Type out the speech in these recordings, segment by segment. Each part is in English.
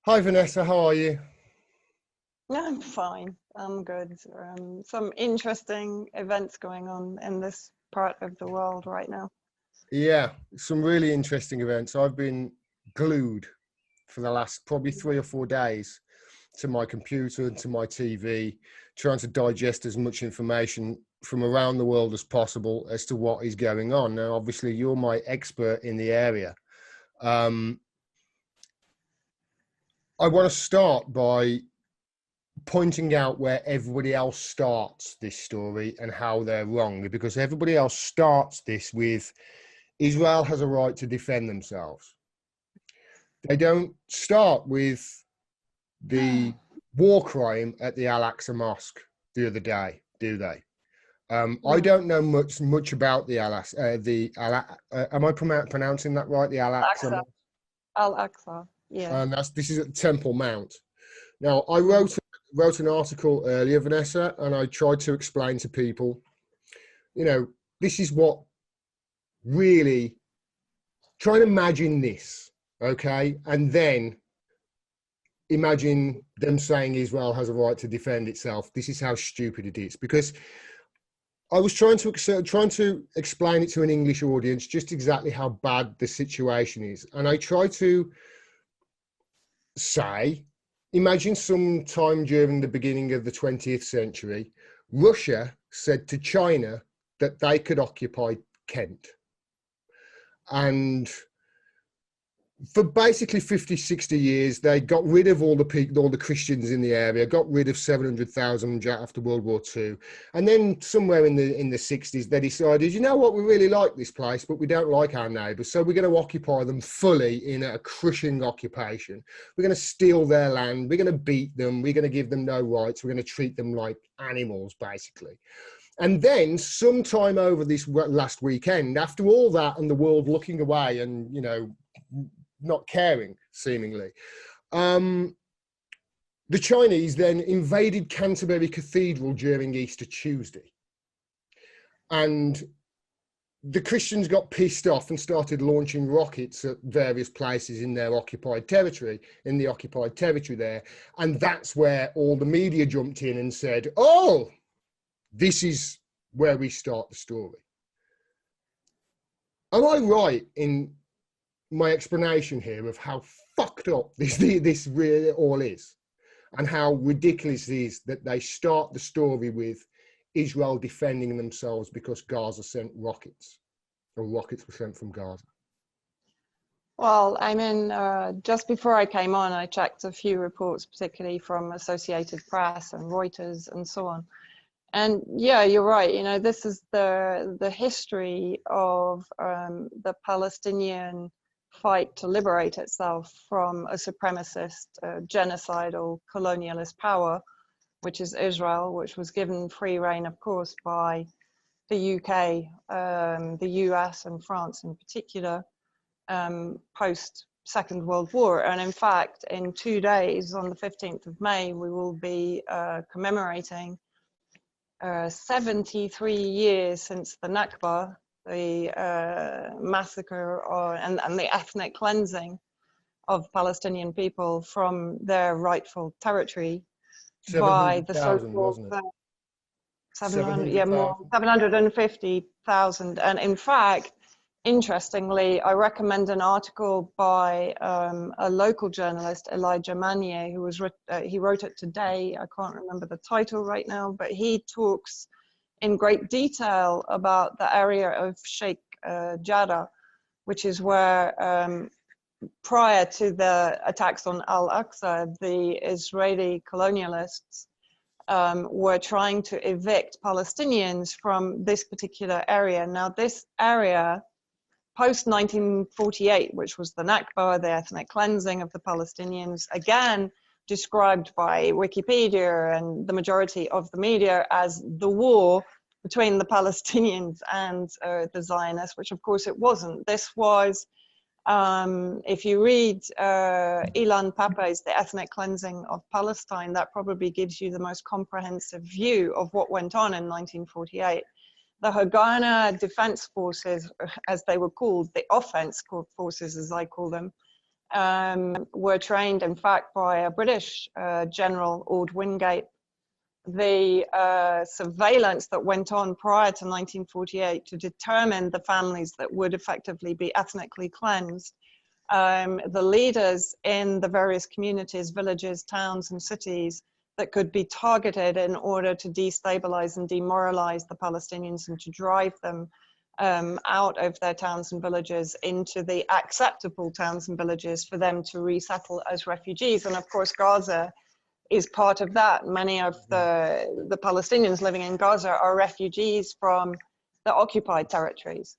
Hi Vanessa, how are you? I'm fine. I'm good. Some interesting events going on in this part of the world right now. Yeah, some really interesting events. I've been glued for the last probably 3 or 4 days to my computer and to my TV, trying to digest as much information from around the world as possible as to what is going on. Now, obviously, you're my expert in the area. Um, I want to start by pointing out where everybody else starts this story and how they're wrong, because everybody else starts this with Israel has a right to defend themselves. They don't start with the war crime at the Al-Aqsa Mosque the other day, do they? I Mm. don't know much about the am I pronouncing that right? The Al-Aqsa Al-Aqsa. Mosque, Al-Aqsa. Yeah. and this is at Temple Mount. Now, I Mm. wrote an article earlier, Vanessa, and I tried to explain to people, this is what really try and imagine this, okay, and then imagine them saying Israel has a right to defend itself. This is how stupid it is. Because I was trying to explain it to an English audience just exactly how bad the situation is, and I try to say, imagine sometime during the beginning of the 20th century, Russia said to China that they could occupy Kent, and for basically 50, 60 years, they got rid of all the Christians in the area, got rid of 700,000 after World War II. And then somewhere in the 60s, they decided, you know what, we really like this place, but we don't like our neighbours. So we're going to occupy them fully in a crushing occupation. We're going to steal their land. We're going to beat them. We're going to give them no rights. We're going to treat them like animals, basically. And then sometime over this last weekend, after all that and the world looking away and, not caring, seemingly. The Chinese then invaded Canterbury Cathedral during Easter Tuesday. And the Christians got pissed off and started launching rockets at various places in their occupied territory, there. And that's where all the media jumped in and said, oh, this is where we start the story. Am I right in my explanation here of how fucked up this really all is, and how ridiculous it is that they start the story with Israel defending themselves because Gaza sent rockets, or rockets were sent from Gaza? Well, I mean, just before I came on, I checked a few reports, particularly from Associated Press and Reuters and so on. And yeah, you're right. This is the history of the Palestinian fight to liberate itself from a supremacist, genocidal, colonialist power, which is Israel, which was given free rein, of course, by the UK, the US, and France in particular, post Second World War. And in fact, in 2 days, on the 15th of May, we will be commemorating 73 years since the Nakba, the massacre and the ethnic cleansing of Palestinian people from their rightful territory by the 700,000, so-called wasn't it? 700, yeah, more 700,000. 750,000. And in fact, interestingly, I recommend an article by a local journalist, Elijah Manier, who he wrote it today. I can't remember the title right now, but he talks in great detail about the area of Sheikh Jarrah, which is where prior to the attacks on Al-Aqsa, the Israeli colonialists were trying to evict Palestinians from this particular area. Now, this area, post 1948, which was the Nakba, the ethnic cleansing of the Palestinians, again described by Wikipedia and the majority of the media as the war between the Palestinians and the Zionists, which of course it wasn't. This was, if you read Ilan Pappé's The Ethnic Cleansing of Palestine, that probably gives you the most comprehensive view of what went on in 1948. The Haganah Defense Forces, as they were called, the offense forces as I call them, were trained, in fact, by a British general, Ord Wingate. The surveillance that went on prior to 1948 to determine the families that would effectively be ethnically cleansed, the leaders in the various communities, villages, towns, and cities that could be targeted in order to destabilize and demoralize the Palestinians and to drive them out of their towns and villages into the acceptable towns and villages for them to resettle as refugees. And of course, Gaza is part of that. Many of the Palestinians living in Gaza are refugees from the occupied territories.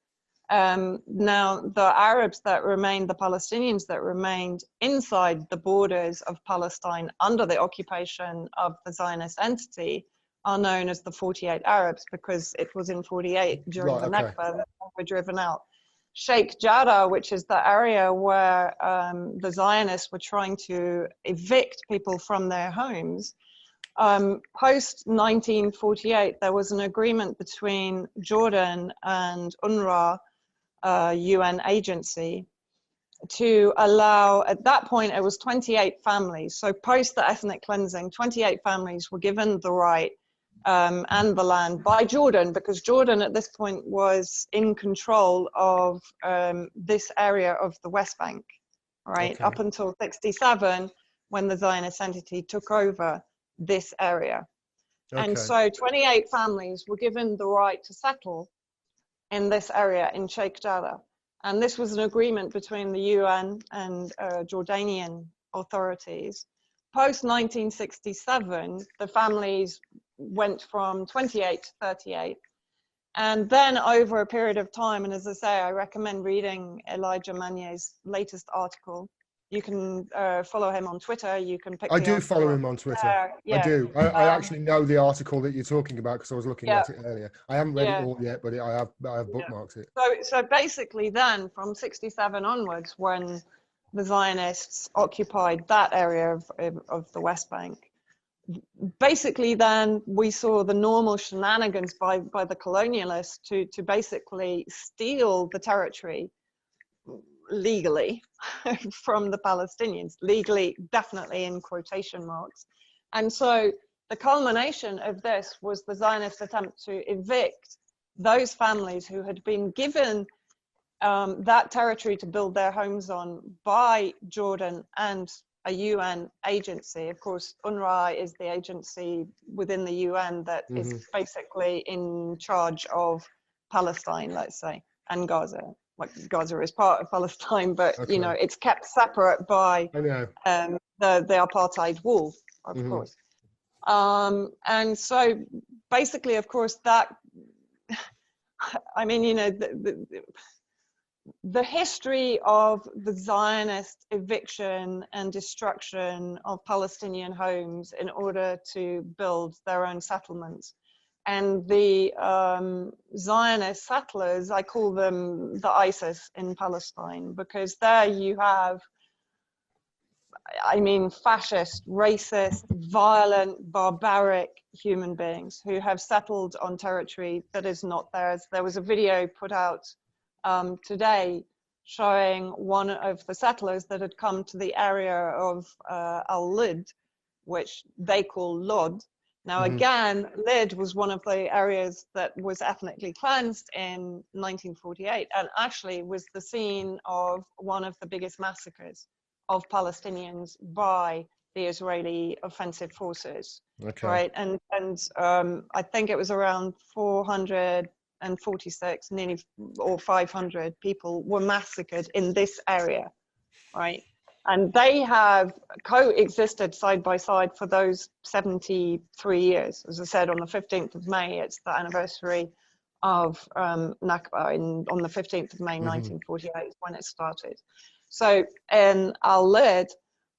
Now, the Arabs that remained, the Palestinians that remained inside the borders of Palestine under the occupation of the Zionist entity are known as the 48 Arabs, because it was in 48 during the Nakba that they were driven out. Sheikh Jarrah, which is the area where the Zionists were trying to evict people from their homes, post 1948, there was an agreement between Jordan and UNRWA, UN agency, to allow, at that point, it was 28 families. So post the ethnic cleansing, 28 families were given the right and the land by Jordan, because Jordan at this point was in control of this area of the West Bank, right? Up until 67, when the Zionist entity took over this area. And so 28 families were given the right to settle in this area in Sheikh Jarrah. And this was an agreement between the UN and Jordanian authorities. Post 1967, the families went from 28 to 38. And then over a period of time, and as I say, I recommend reading Elijah Manier's latest article. You can follow him on Twitter. You can pick I do follow him on Twitter. Yeah. I do. I actually know the article that you're talking about because I was looking at it earlier. I haven't read it all yet, but I have bookmarked it. So basically then, from 67 onwards, when the Zionists occupied that area of the West Bank, basically then we saw the normal shenanigans by the colonialists to basically steal the territory legally from the Palestinians, legally definitely in quotation marks. And so the culmination of this was the Zionist attempt to evict those families who had been given that territory to build their homes on by Jordan and a UN agency. Of course, UNRWA is the agency within the UN that is basically in charge of Palestine, let's say, and Gaza. Like, Gaza is part of Palestine, but you know, it's kept separate by the apartheid wall, of course. And so basically, of course, that, I mean, you know, the history of the Zionist eviction and destruction of Palestinian homes in order to build their own settlements. And the Zionist settlers, I call them the ISIS in Palestine, because there you have, I mean, fascist, racist, violent, barbaric human beings who have settled on territory that is not theirs. There was a video put out today showing one of the settlers that had come to the area of Al-Lid, which they call Lod. Now, again, Lid was one of the areas that was ethnically cleansed in 1948 and actually was the scene of one of the biggest massacres of Palestinians by the Israeli offensive forces, right? And I think it was around 446, nearly, or 500 people were massacred in this area, right? And they have coexisted side by side for those 73 years. As I said, on the 15th of May, it's the anniversary of Nakba, on the 15th of May, 1948 when it started. So in Al-Lid,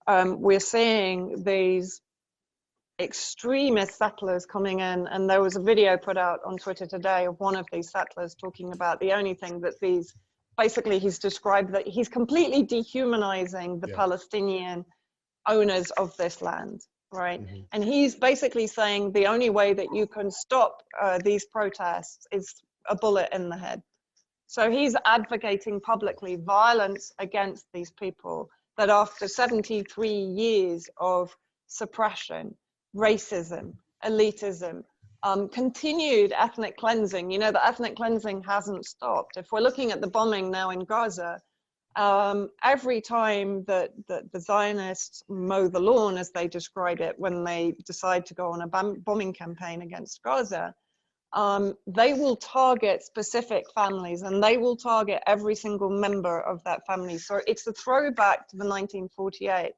we're seeing these extremist settlers coming in, and there was a video put out on Twitter today of one of these settlers talking about the only thing that these, basically he's described that he's completely dehumanizing the Palestinian owners of this land, right? And he's basically saying the only way that you can stop these protests is a bullet in the head. So he's advocating publicly violence against these people, that after 73 years of suppression, racism, elitism, continued ethnic cleansing, you know, the ethnic cleansing hasn't stopped. If we're looking at the bombing now in Gaza, every time that the Zionists mow the lawn, as they describe it, when they decide to go on a bombing campaign against Gaza, they will target specific families, and they will target every single member of that family. So it's a throwback to the 1948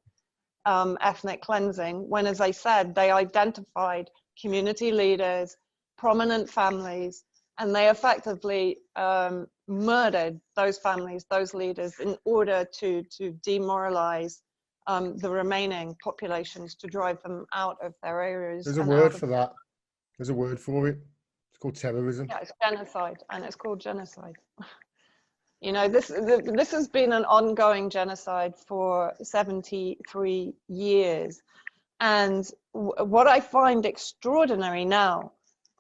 ethnic cleansing, when, as I said, they identified community leaders, prominent families, and they effectively murdered those families, those leaders, in order to demoralize the remaining populations, to drive them out of their areas. There's a word for that. There's a word for it. It's called terrorism. Yeah, it's genocide, and it's called genocide. You know, this has been an ongoing genocide for 73 years. And what I find extraordinary now,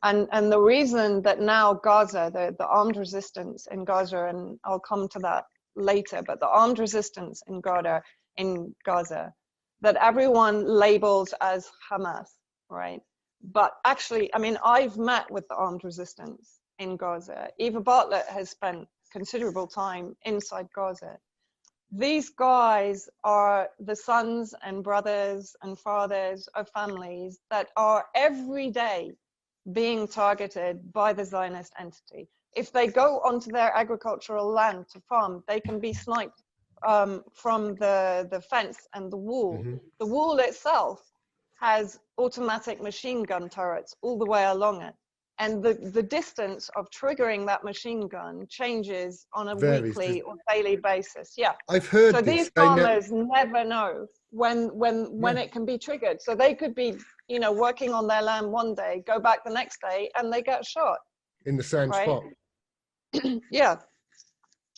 and the reason that now Gaza, the armed resistance in Gaza, and I'll come to that later, but the armed resistance in Gaza, that everyone labels as Hamas, right? But actually, I mean, I've met with the armed resistance in Gaza. Eva Bartlett has spent considerable time inside Gaza. These guys are the sons and brothers and fathers of families that are every day being targeted by the Zionist entity. If they go onto their agricultural land to farm, they can be sniped from the fence and the wall. Mm-hmm. The wall itself has automatic machine gun turrets all the way along it. And the distance of triggering that machine gun changes on a weekly or daily basis. Yeah, I've heard so this. these farmers never know when it can be triggered. So they could be, you know, working on their land one day, go back the next day, and they get shot in the same spot. Yeah,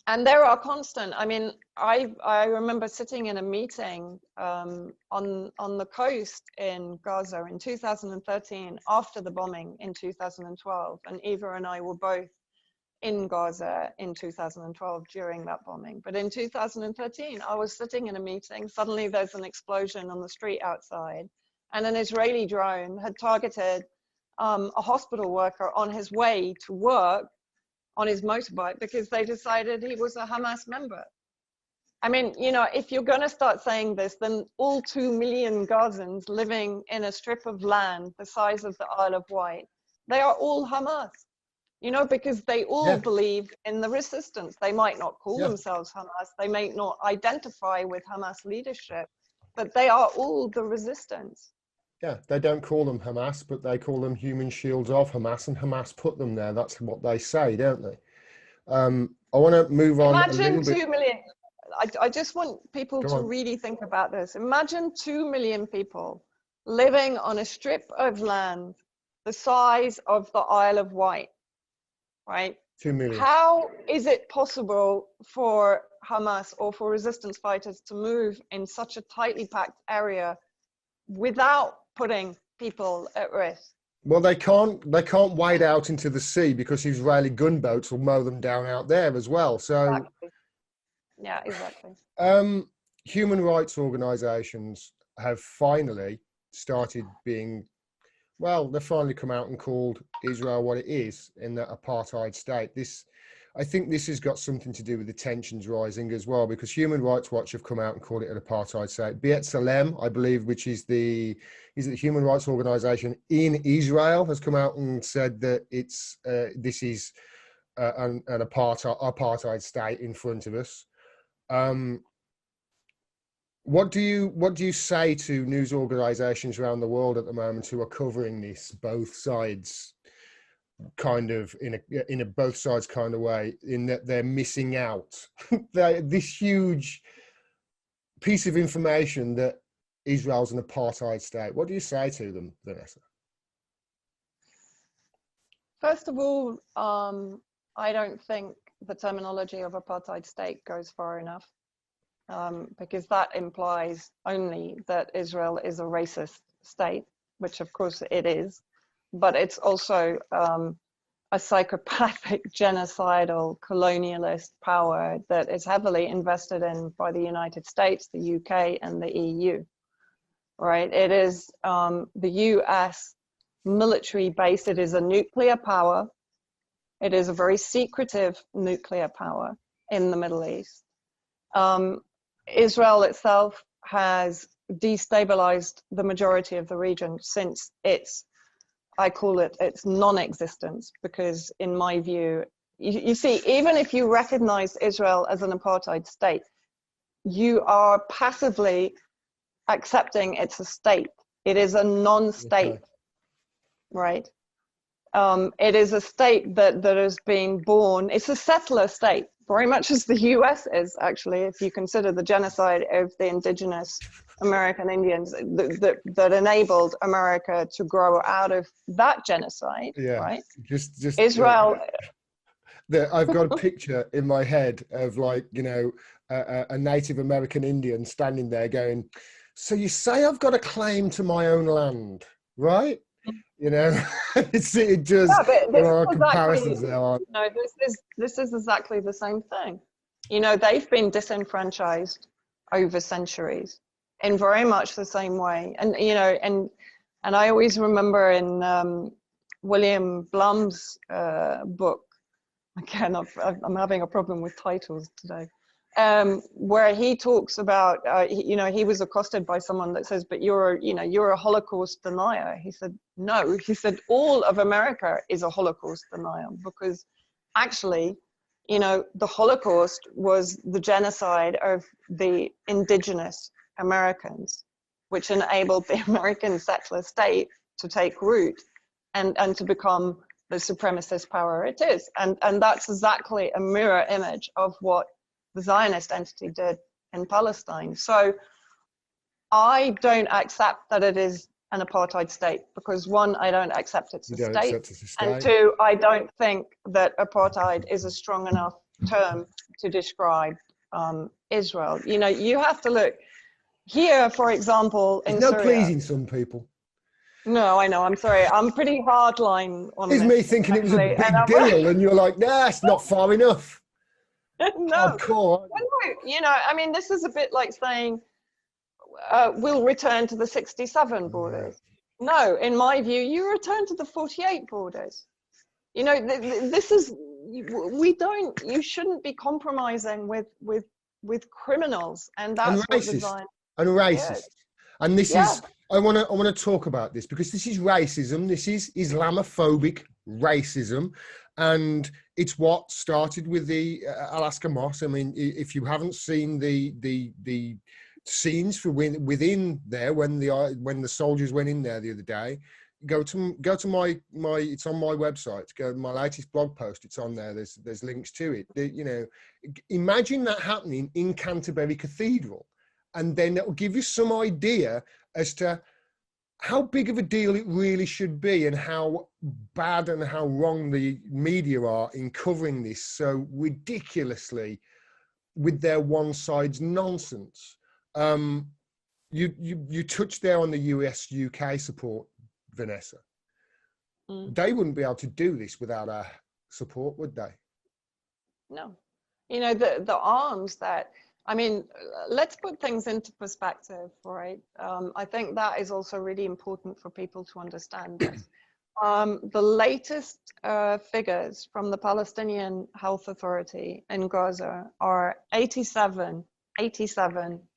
and there are constant. I mean, I remember sitting in a meeting on the coast in Gaza in 2013 after the bombing in 2012, and Eva and I were both in Gaza in 2012 during that bombing. But in 2013, I was sitting in a meeting. Suddenly, there's an explosion on the street outside, and an Israeli drone had targeted a hospital worker on his way to work on his motorbike because they decided he was a Hamas member. I mean, you know, if you're going to start saying this, then all 2 million Gazans living in a strip of land the size of the Isle of Wight, they are all Hamas, you know, because they all believe in the resistance. They might not call themselves Hamas, they may not identify with Hamas leadership, but they are all the resistance. Yeah, they don't call them Hamas, but they call them human shields of Hamas, and Hamas put them there. That's what they say, don't they? I want to move on a little bit. 2 million. I just want people to really think about this. Imagine 2 million people living on a strip of land the size of the Isle of Wight, right? 2 million. How is it possible for Hamas or for resistance fighters to move in such a tightly packed area without putting people at risk? Well, they can't wade out into the sea because Israeli gunboats will mow them down out there as well. So exactly. Yeah, exactly. Human rights organizations have finally started being, well, they've finally come out and called Israel what it is, in the apartheid state. I think this has got something to do with the tensions rising as well, because Human Rights Watch have come out and called it an apartheid state. B'Tselem, I believe, which is the human rights organization in Israel, has come out and said that it's this is an apartheid state in front of us. What do you say to news organizations around the world at the moment who are covering this, both sides, kind of in a both sides kind of way, in that they're missing out this huge piece of information that Israel's an apartheid state? What do you say to them, Vanessa? First of all, I don't think the terminology of apartheid state goes far enough, because that implies only that Israel is a racist state, which of course it is, but it's also a psychopathic, genocidal, colonialist power that is heavily invested in by the United States, the UK, and the EU, right? It is the US military base. It is a nuclear power. It is a very secretive nuclear power in the Middle East. Israel itself has destabilized the majority of the region since its, I call it its non-existence, because in my view, you see, even if you recognize Israel as an apartheid state, you are passively accepting it's a state. It is a non-state, okay. Right? It is a state that has been born, it's a settler state, very much as the US is, actually, if you consider the genocide of the indigenous American Indians that enabled America to grow out of that genocide, right? Just Israel. I've got a picture in my head of, like, you know, a Native American Indian standing there going, so you say I've got a claim to my own land, right? You know, it does. Yeah, there are comparisons there. You know, this is exactly the same thing. You know, they've been disenfranchised over centuries in very much the same way. And you know, and I always remember in William Blum's book. Again, I'm having a problem with titles today. Where he talks about, you know, he was accosted by someone that says, but you're a Holocaust denier. He said, no, he said, all of America is a Holocaust denier, because actually, you know, the Holocaust was the genocide of the indigenous Americans, which enabled the American settler state to take root and to become the supremacist power it is. And that's exactly a mirror image of what the Zionist entity did in Palestine. So I don't accept that it is an apartheid state, because one, I don't accept it's a state, and two, I don't think that apartheid is a strong enough term to describe Israel. You know, you have to look here, for example, in Syria. No pleasing some people. No, I know, I'm sorry, I'm pretty hardline on this. It's me thinking it was a big deal, and you're like, nah, it's not far enough. No, you know, I mean, this is a bit like saying we'll return to the 67 borders. No, in my view, you return to the 48 borders. You know, this is, you shouldn't be compromising with criminals, and that's what design. And racist. And this is, I want to talk about this, because this is racism. This is Islamophobic racism. And it's what started with the Alaska Mosque. I mean, if you haven't seen the scenes for within there when the soldiers went in there the other day, go to my it's on my website. Go to my latest blog post. It's on there. There's links to it. You know, imagine that happening in Canterbury Cathedral, and then it will give you some idea as to how big of a deal it really should be, and how bad and how wrong the media are in covering this so ridiculously with their one side's nonsense. You touched there on the US-UK support, Vanessa. They wouldn't be able to do this without our support, would they? No. You know, the arms that, I mean, let's put things into perspective, right? I think that is also really important for people to understand this. The latest figures from the Palestinian Health Authority in Gaza are 87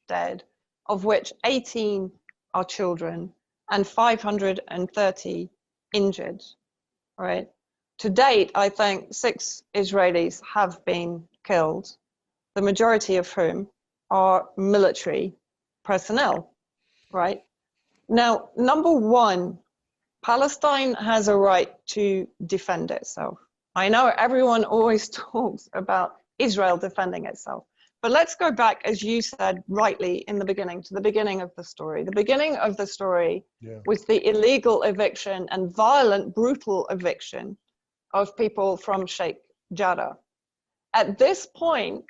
dead, of which 18 are children, and 530 injured, right? To date, I think 6 Israelis have been killed, the majority of whom are military personnel, right? Now, number one, Palestine has a right to defend itself. I know everyone always talks about Israel defending itself, but let's go back, as you said rightly in the beginning, to the beginning of the story. The beginning of the story was the illegal eviction and violent, brutal eviction of people from Sheikh Jarrah. At this point,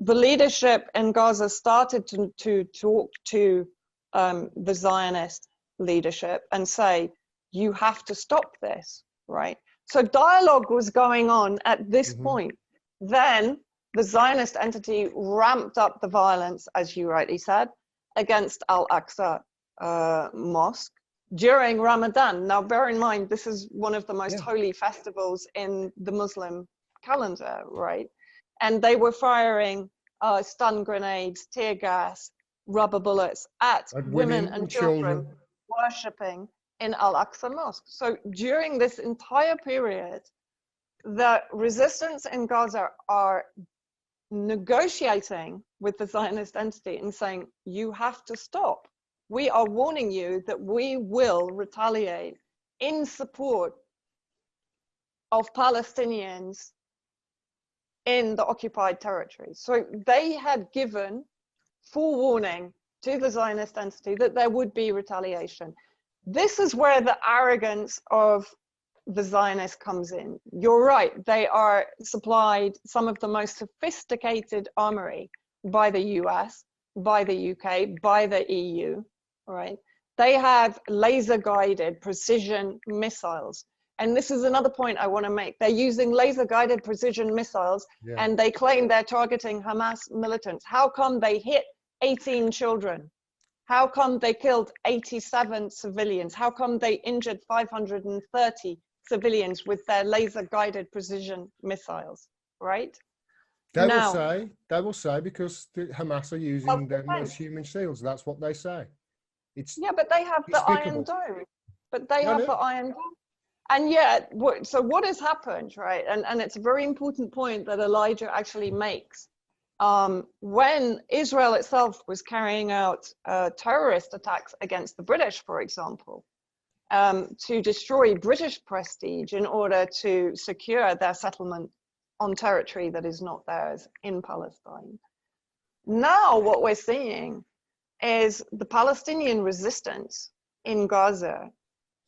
the leadership in Gaza started to talk to the Zionist leadership and say, you have to stop this, right? So dialogue was going on at this Mm-hmm. point. Then the Zionist entity ramped up the violence, as you rightly said, against Al-Aqsa Mosque during Ramadan. Now, bear in mind, this is one of the most holy festivals in the Muslim calendar, right? And they were firing stun grenades, tear gas, rubber bullets at women and children worshipping in Al-Aqsa Mosque. So during this entire period, the resistance in Gaza are negotiating with the Zionist entity and saying, you have to stop. We are warning you that we will retaliate in support of Palestinians in the occupied territories. So they had given full warning to the Zionist entity that there would be retaliation. This is where the arrogance of the Zionists comes in. You're right, they are supplied some of the most sophisticated armory by the US, by the UK, by the EU, right? They have laser-guided precision missiles. And this is another point I want to make. They're using laser-guided precision missiles, and they claim they're targeting Hamas militants. How come they hit 18 children? How come they killed 87 civilians? How come they injured 530 civilians with their laser-guided precision missiles, right? They will say because the Hamas are using them as human shields. That's what they say. It's but they have the Iron Dome. But they have the Iron Dome. And yet, so what has happened, right? And it's a very important point that Elijah actually makes. When Israel itself was carrying out terrorist attacks against the British, for example, to destroy British prestige in order to secure their settlement on territory that is not theirs in Palestine. Now what we're seeing is the Palestinian resistance in Gaza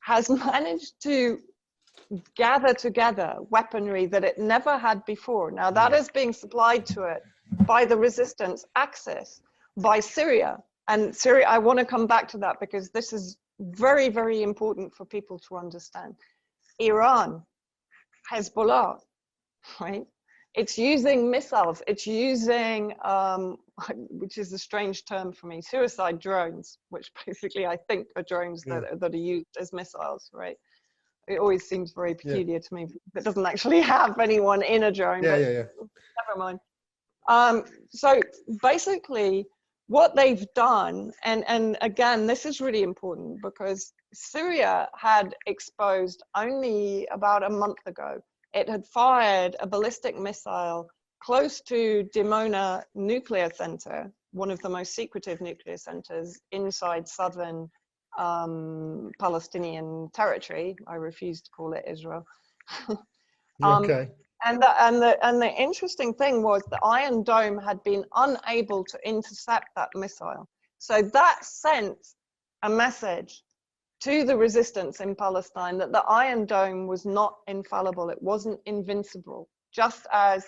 has managed to gather together weaponry that it never had before. Now that is being supplied to it by the resistance axis, by Syria. And Syria, I want to come back to that because this is very, very important for people to understand. Iran, Hezbollah, right? It's using missiles, it's using, which is a strange term for me, suicide drones, which basically I think are drones that are used as missiles, right? It always seems very peculiar to me. It doesn't actually have anyone in a drone, but never mind. So basically what they've done, and again, this is really important because Syria had exposed only about a month ago, it had fired a ballistic missile close to Dimona nuclear center, one of the most secretive nuclear centers inside southern Palestinian territory. I refuse to call it Israel. And the interesting thing was the Iron Dome had been unable to intercept that missile. So that sent a message to the resistance in Palestine that the Iron Dome was not infallible. It wasn't invincible, just as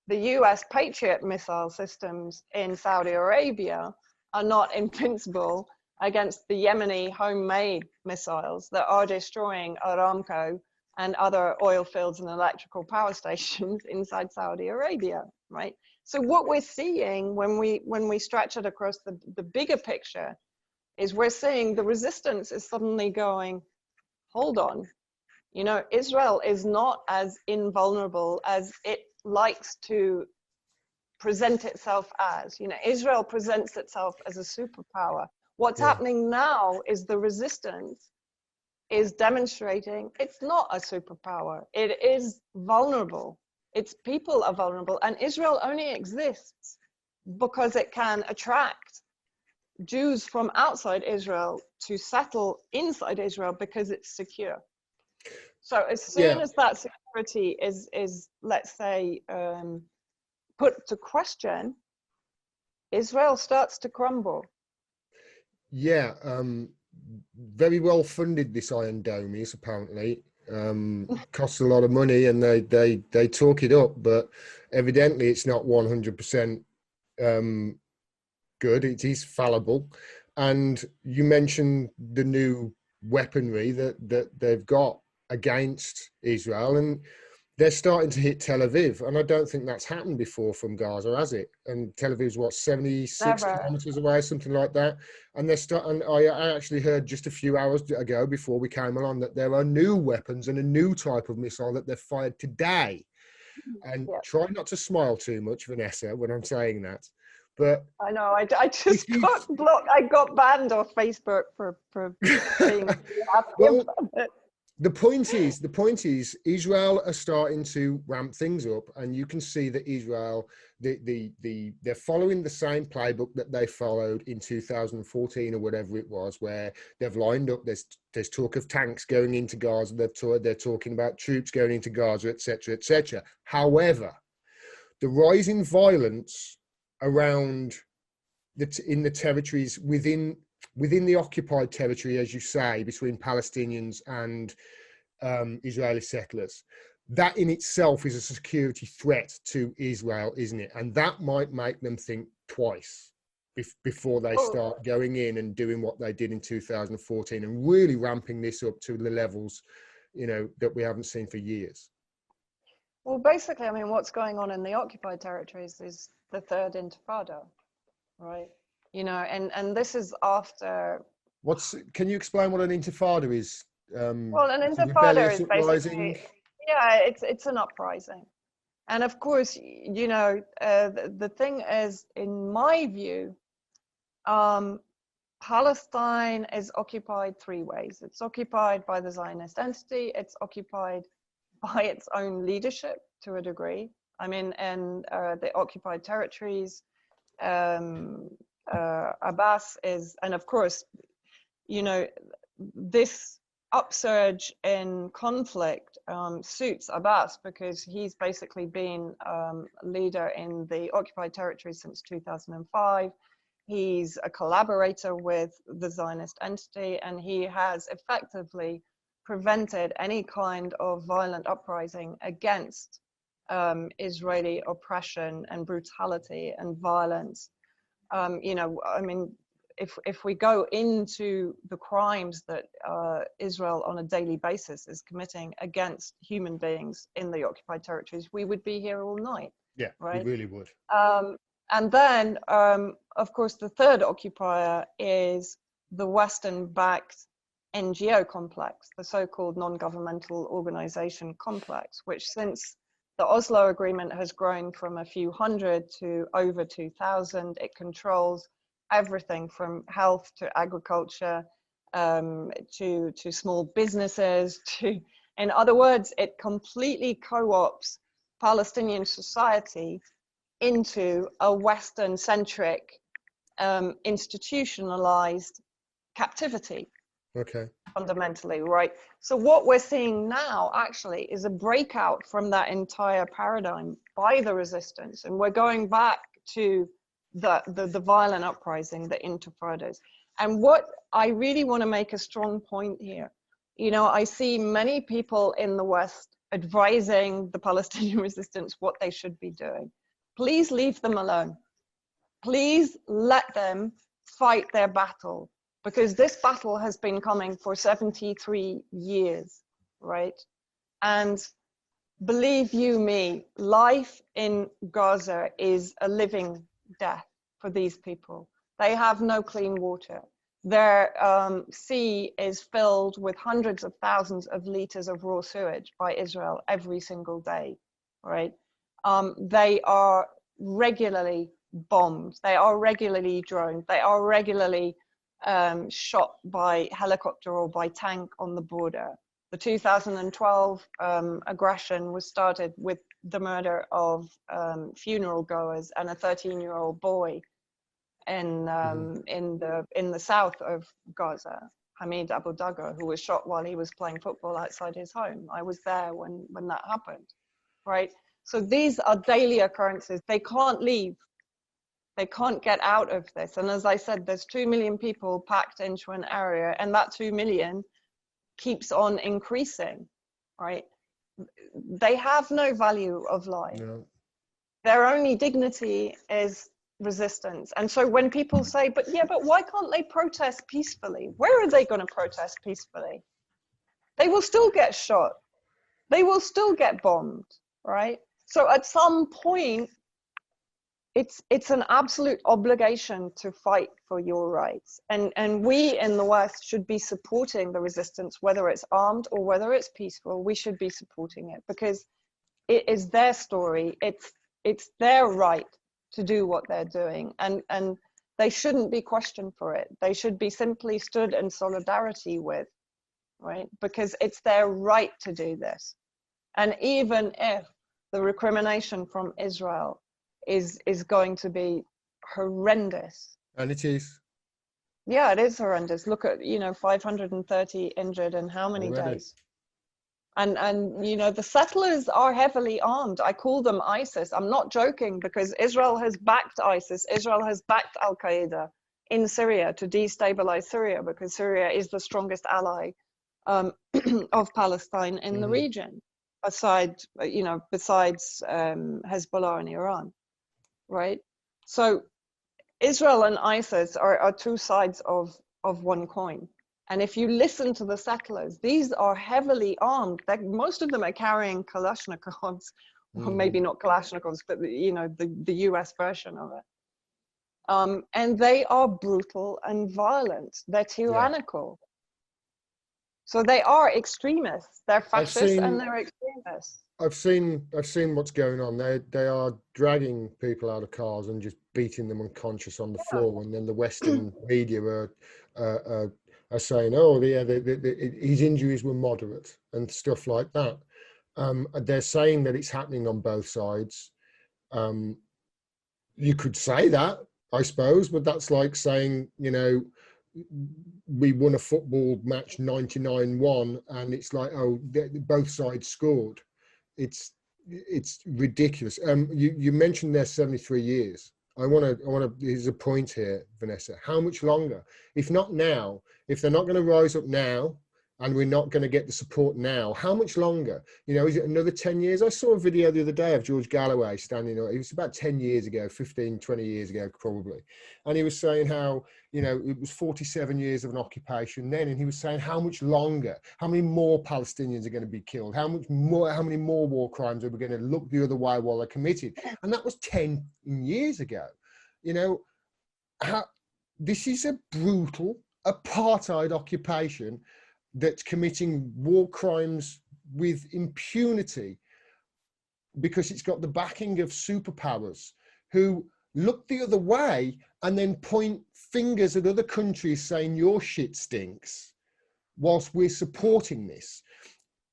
the US Patriot missile systems in Saudi Arabia are not invincible against the Yemeni homemade missiles that are destroying Aramco and other oil fields and electrical power stations inside Saudi Arabia, right? So what we're seeing when we stretch it across the bigger picture is we're seeing the resistance is suddenly going, hold on, you know, Israel is not as invulnerable as it likes to present itself as. You know, Israel presents itself as a superpower. What's happening now is the resistance is demonstrating it's not a superpower. It is vulnerable. Its people are vulnerable, and Israel only exists because it can attract Jews from outside Israel to settle inside Israel because it's secure. So as soon as that security is let's say, put to question, Israel starts to crumble. Very well funded, this Iron Dome is, apparently. Costs a lot of money, and they talk it up, but evidently it's not 100% good. It is fallible. And you mentioned the new weaponry that they've got against Israel, and they're starting to hit Tel Aviv, and I don't think that's happened before from Gaza, has it? And Tel Aviv's what, 76 Never. kilometers away, something like that. And they're starting. I actually heard just a few hours ago before we came along that there are new weapons and a new type of missile that they've fired today. And Yeah. try not to smile too much, Vanessa, when I'm saying that. But I know. I just got blocked. I got banned off Facebook for being happy well, about it. the point is, Israel are starting to ramp things up, and you can see that Israel, they're following the same playbook that they followed in 2014 or whatever it was, where they've lined up. There's talk of tanks going into Gaza. They're talking about troops going into Gaza, etc., etc. However, the rising violence around in the territories within the occupied territory, as you say, between Palestinians and Israeli settlers, that in itself is a security threat to Israel, isn't it? And that might make them think twice before they start going in and doing what they did in 2014 and really ramping this up to the levels, that we haven't seen for years. Well, basically, I mean, what's going on in the occupied territories is the third intifada, right? And this is after. Can you explain what an intifada is? Well, an It's a intifada rebellious is uprising. basically, yeah, it's an uprising. And of course, the thing is, in my view, Palestine is occupied three ways. It's occupied by the Zionist entity. It's occupied by its own leadership to a degree. I mean, in the occupied territories, Abbas is, and of course, this upsurge in conflict suits Abbas because he's basically been leader in the occupied territories since 2005. He's a collaborator with the Zionist entity, and he has effectively prevented any kind of violent uprising against Israeli oppression and brutality and violence. I mean, if we go into the crimes that Israel on a daily basis is committing against human beings in the occupied territories, we would be here all night. Yeah, right? we really would. And then, of course, the third occupier is the Western-backed NGO complex, the so-called non-governmental organization complex, which since the Oslo Agreement has grown from a few hundred to over 2,000. It controls everything from health to agriculture, to small businesses, in other words, it completely co-opts Palestinian society into a Western-centric, institutionalized captivity. Okay. Fundamentally, right? So what we're seeing now actually is a breakout from that entire paradigm by the resistance, and we're going back to the violent uprising, the intifadas. And what I really want to make a strong point here, I see many people in the West advising the Palestinian resistance what they should be doing. Please leave them alone. Please let them fight their battle, because this battle has been coming for 73 years, right? And believe you me, life in Gaza is a living death for these people. They have no clean water. Their sea is filled with hundreds of thousands of liters of raw sewage by Israel every single day, right? They are regularly bombed. They are regularly droned. They are regularly shot by helicopter or by tank on the border. The 2012 aggression was started with the murder of funeral goers and a 13-year-old boy in the south of Gaza, Hamid Abu Daga, who was shot while he was playing football outside his home. I was there when that happened, right? So these are daily occurrences. They can't leave. They can't get out of this. And as I said, there's 2 million people packed into an area, and that 2 million keeps on increasing, right? They have no value of life. No. Their only dignity is resistance. And so when people say, but why can't they protest peacefully? Where are they going to protest peacefully? they will still get shot. They will still get bombed, right? So at some point, it's an absolute obligation to fight for your rights. And we in the West should be supporting the resistance, whether it's armed or whether it's peaceful. We should be supporting it because it is their story. It's their right to do what they're doing. And they shouldn't be questioned for it. They should be simply stood in solidarity with, right? Because it's their right to do this. And even if the recrimination from Israel is going to be horrendous. And it is. Yeah, it is horrendous. Look at, 530 injured in how many Already. days? And the settlers are heavily armed. I call them ISIS. I'm not joking, because Israel has backed ISIS. Israel has backed Al Qaeda in Syria to destabilize Syria, because Syria is the strongest ally of Palestine in the region, besides Hezbollah and Iran, right? So Israel and ISIS are two sides of one coin. And if you listen to the settlers, these are heavily armed. Most of them are carrying Kalashnikovs, or maybe not Kalashnikovs, but the US version of it. And they are brutal and violent. They're tyrannical. Yeah. So they are extremists. They're fascists and they're extremists. I've seen what's going on. They are dragging people out of cars and just beating them unconscious on the floor, and then the Western media are saying, "Oh, his injuries were moderate" and stuff like that. They're saying that it's happening on both sides. You could say that, I suppose, but that's like saying, we won a football match 99-1, and it's like, oh, both sides scored. It's ridiculous. You mentioned their 73 years. I want to. Here's a point here, Vanessa. How much longer? If not now, if they're not going to rise up now, and we're not going to get the support now, how much longer? Is it another 10 years? I saw a video the other day of George Galloway standing up. It was about 10 years ago, 15, 20 years ago, probably. And he was saying how, it was 47 years of an occupation then. And he was saying how much longer, how many more Palestinians are going to be killed? How many more war crimes are we going to look the other way while they're committed? And that was 10 years ago. This is a brutal apartheid occupation that's committing war crimes with impunity, because it's got the backing of superpowers who look the other way and then point fingers at other countries saying your shit stinks whilst we're supporting this.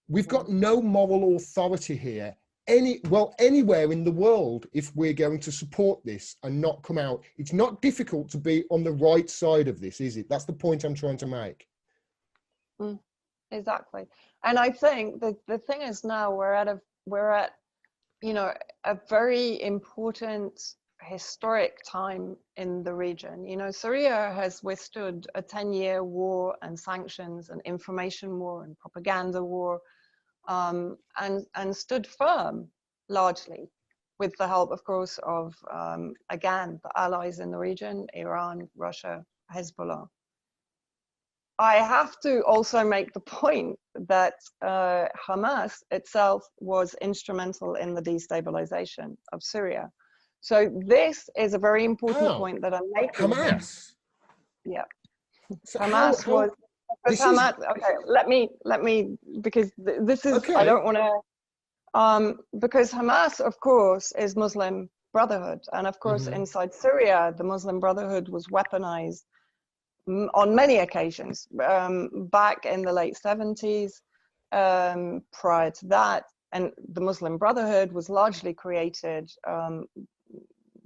We've got no moral authority here anywhere in the world if we're going to support this and not come out. It's not difficult to be on the right side of this, is it? That's the point I'm trying to make. Exactly. And I think the thing is, now we're at a very important historic time in the region. Syria has withstood a 10-year war and sanctions and information war and propaganda war, and stood firm, largely with the help, of course, of again, the allies in the region: Iran, Russia, Hezbollah. I have to also make the point that Hamas itself was instrumental in the destabilization of Syria. So this is a very important point that I'm making. Hamas? Here. Yeah. So Hamas was... Hamas, okay, let me, because this is, okay. I don't want to, because Hamas, of course, is Muslim Brotherhood. And of course, inside Syria, the Muslim Brotherhood was weaponized on many occasions, back in the late 70s, prior to that. And the Muslim Brotherhood was largely created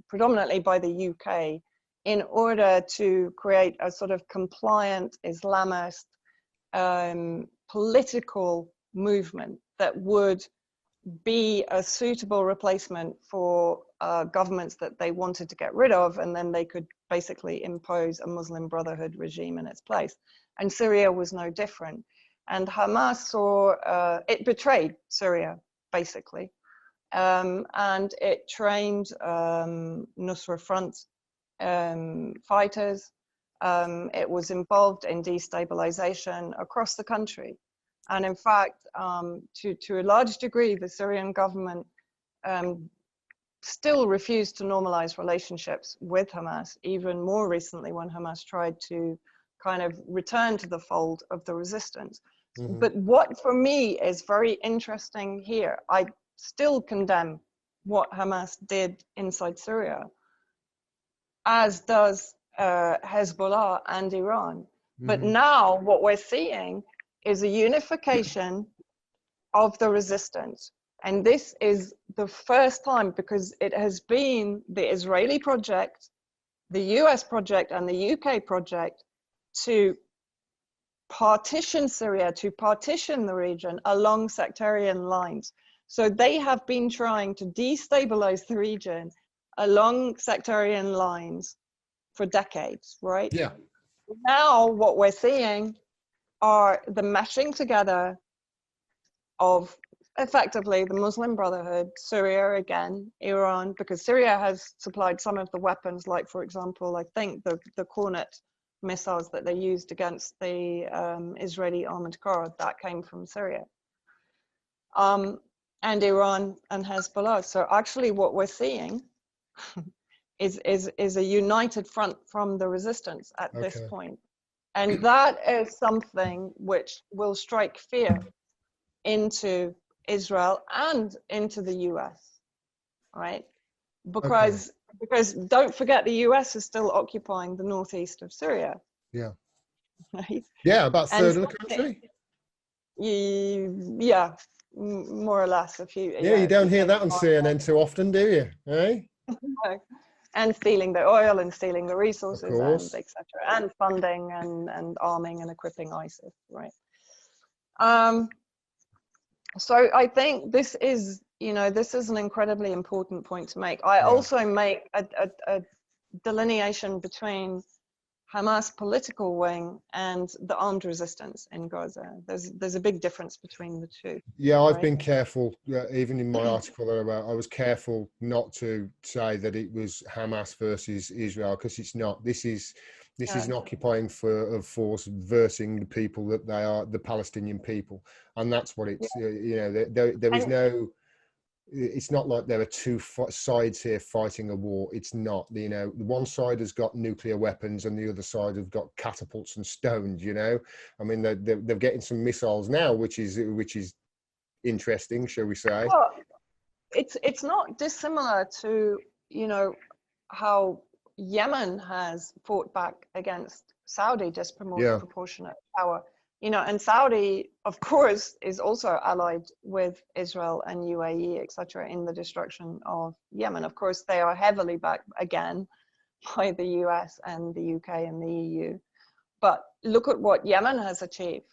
predominantly by the UK in order to create a sort of compliant Islamist political movement that would be a suitable replacement for governments that they wanted to get rid of, and then they could basically impose a Muslim Brotherhood regime in its place. And Syria was no different. And Hamas saw, it betrayed Syria, basically. And it trained Nusra Front fighters. It was involved in destabilization across the country. And in fact, to a large degree, the Syrian government still refused to normalize relationships with Hamas, even more recently when Hamas tried to kind of return to the fold of the resistance. Mm-hmm. But what for me is very interesting here, I still condemn what Hamas did inside Syria, as does Hezbollah and Iran. Mm-hmm. But now what we're seeing is a unification of the resistance. And this is the first time, because it has been the Israeli project, the US project, and the UK project to partition Syria, to partition the region along sectarian lines. So they have been trying to destabilize the region along sectarian lines for decades, right? Yeah. Now what we're seeing are the meshing together of effectively the Muslim Brotherhood, Syria again, Iran, because Syria has supplied some of the weapons, like, for example, I think the Cornet missiles that they used against the Israeli armored car, that came from Syria. And Iran and Hezbollah. So actually what we're seeing is a united front from the resistance at this point. And that is something which will strike fear into Israel and into the US, right? Because don't forget, the US is still occupying the northeast of Syria. Yeah. Right? Yeah, about a third of the country. Yeah, more or less. Yeah, you don't hear that on CNN too often, do you? Eh? No. And stealing the oil and stealing the resources and etc. And funding and arming and equipping ISIS, right? So I think this is, this is an incredibly important point to make. I also make a delineation between Hamas political wing and the armed resistance in Gaza. There's a big difference between the two. Yeah, I've been careful, even in my article that I wrote, I was careful not to say that it was Hamas versus Israel, because it's not. This is an occupying force versus the people that they are, the Palestinian people, and that's what it's. There is no. It's not like there are two sides here fighting a war. It's not. The one side has got nuclear weapons and the other side have got catapults and stones. I mean, they're getting some missiles now, which is interesting, shall we say? Well, it's not dissimilar to how Yemen has fought back against Saudi disproportionate power. And Saudi, of course, is also allied with Israel and UAE, etc., in the destruction of Yemen. Of course, they are heavily backed again by the US and the UK and the EU. But look at what Yemen has achieved.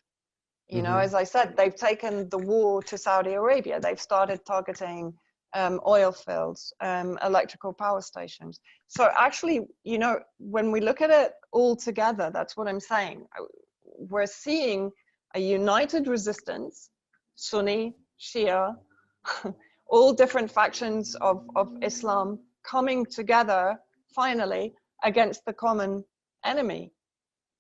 As I said, they've taken the war to Saudi Arabia. They've started targeting oil fields, electrical power stations. So actually, when we look at it all together, that's what I'm saying. We're seeing a united resistance, Sunni, Shia, all different factions of Islam coming together finally against the common enemy,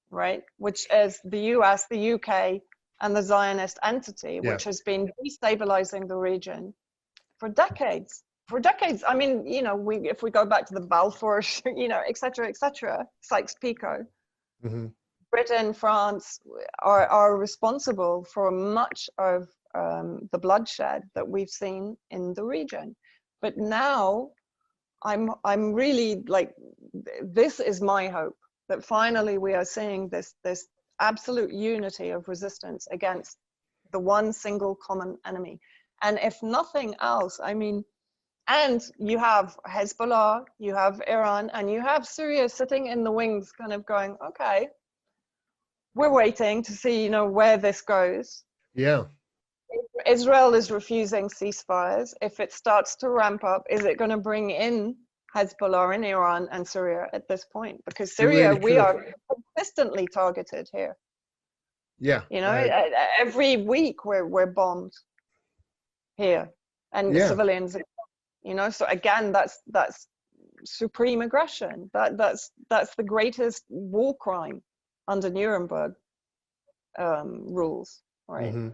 right? Which is the US, the UK, and the Zionist entity, which has been destabilizing the region for decades. For decades, I mean, if we go back to the Balfour, et cetera, Sykes-Picot, Britain, France are responsible for much of the bloodshed that we've seen in the region. But now, I'm really like, this is my hope, that finally we are seeing this absolute unity of resistance against the one single common enemy. And if nothing else, I mean, and you have Hezbollah, you have Iran, and you have Syria sitting in the wings kind of going, okay, we're waiting to see, where this goes. Yeah. Israel is refusing ceasefires. If it starts to ramp up, is it going to bring in Hezbollah in Iran and Syria at this point? Because Syria, really we are consistently targeted here. Yeah. Every week we're bombed here, and civilians, So again, that's supreme aggression. That's the greatest war crime under Nuremberg rules, right?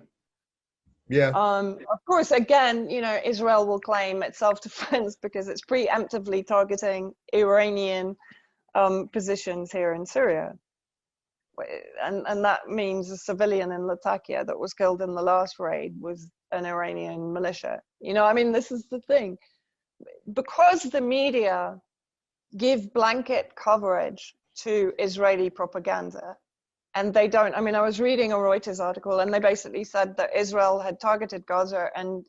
Yeah. Of course, again, Israel will claim it's self-defense because it's preemptively targeting Iranian positions here in Syria. And that means a civilian in Latakia that was killed in the last raid was an Iranian militia. I mean, this is the thing. Because the media give blanket coverage to Israeli propaganda, and they don't. I mean, I was reading a Reuters article, and they basically said that Israel had targeted Gaza and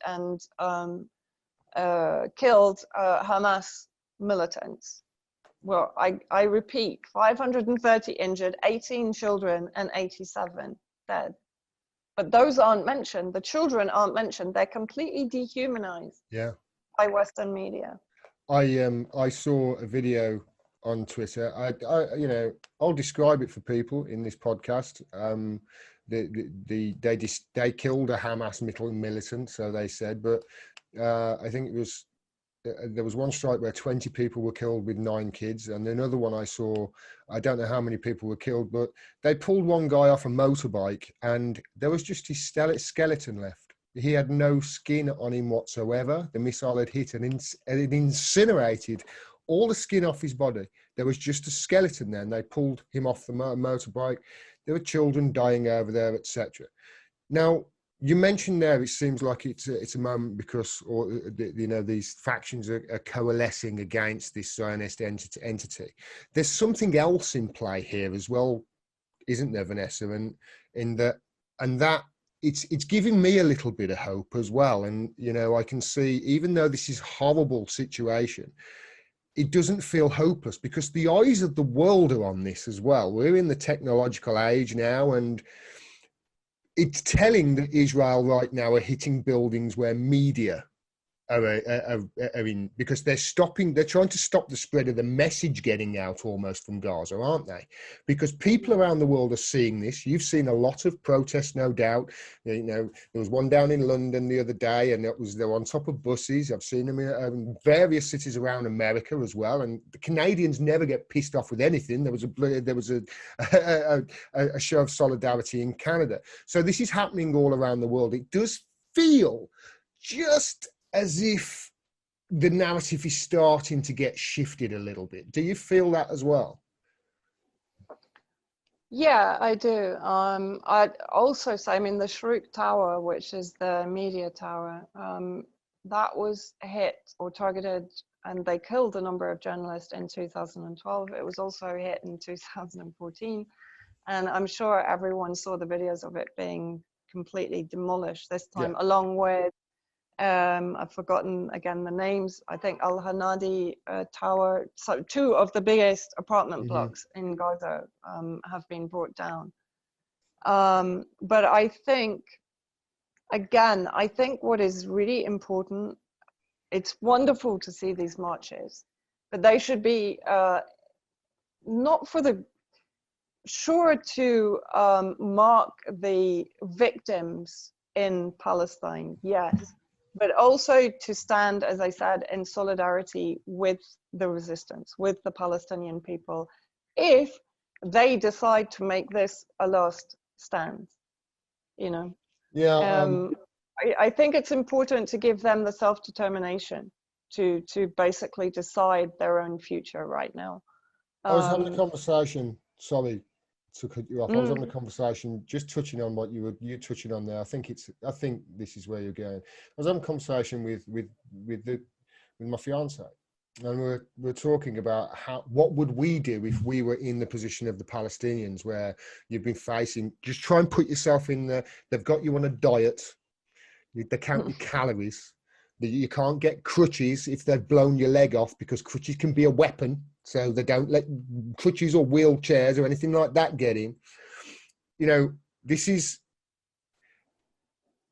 killed Hamas militants. Well, I repeat, 530 injured, 18 children, and 87 dead. But those aren't mentioned. The children aren't mentioned. They're completely dehumanized. Yeah. By Western media. I saw a video on Twitter. I'll describe it for people in this podcast. They killed a Hamas militant, so they said, but I think it was there was one strike where 20 people were killed with 9 kids, and another one I saw, I don't know how many people were killed, but they pulled one guy off a motorbike and there was just his skeleton left. He had no skin on him whatsoever. The missile had hit and it incinerated all the skin off his body. There was just a skeleton there, and they pulled him off the motorbike. There were children dying over there, etc. Now, you mentioned there, it seems like it's a moment because, these factions are coalescing against this Zionist entity. There's something else in play here as well, isn't there, Vanessa? And that it's giving me a little bit of hope as well. And I can see, even though this is a horrible situation, it doesn't feel hopeless because the eyes of the world are on this as well. We're in the technological age now, and it's telling that Israel right now are hitting buildings where media are in, because they're trying to stop the spread of the message getting out almost from Gaza, aren't they? Because people around the world are seeing this. You've seen a lot of protests, no doubt. There was one down in London the other day, and they're on top of buses. I've seen them in various cities around America as well. And the Canadians never get pissed off with anything. There was a show of solidarity in Canada. So this is happening all around the world. It does feel just as if the narrative is starting to get shifted a little bit. Do you feel that as well? Yeah, I do. I'd also say, the Shruk Tower, which is the media tower, that was hit or targeted, and they killed a number of journalists in 2012. It was also hit in 2014. And I'm sure everyone saw the videos of it being completely demolished this time, along with I've forgotten again the names. I think Al Hanadi Tower. So 2 of the biggest apartment blocks in Gaza have been brought down. But I think what is really important, it's wonderful to see these marches, but they should be not for the sure to mark the victims in Palestine, yes, but also to stand, as I said, in solidarity with the resistance, with the Palestinian people, if they decide to make this a last stand, Yeah. I think it's important to give them the self-determination to basically decide their own future right now. I was having a conversation, sorry to cut you off. I was having a conversation, just touching on what you're touching on there. I think this is where you're going. I was having a conversation with my fiance, and we're talking about what would we do if we were in the position of the Palestinians, where you've been facing, just try and put yourself in there. They've got you on a diet. They count your calories. You can't get crutches if they've blown your leg off, because crutches can be a weapon. So they don't let crutches or wheelchairs or anything like that get in. This is,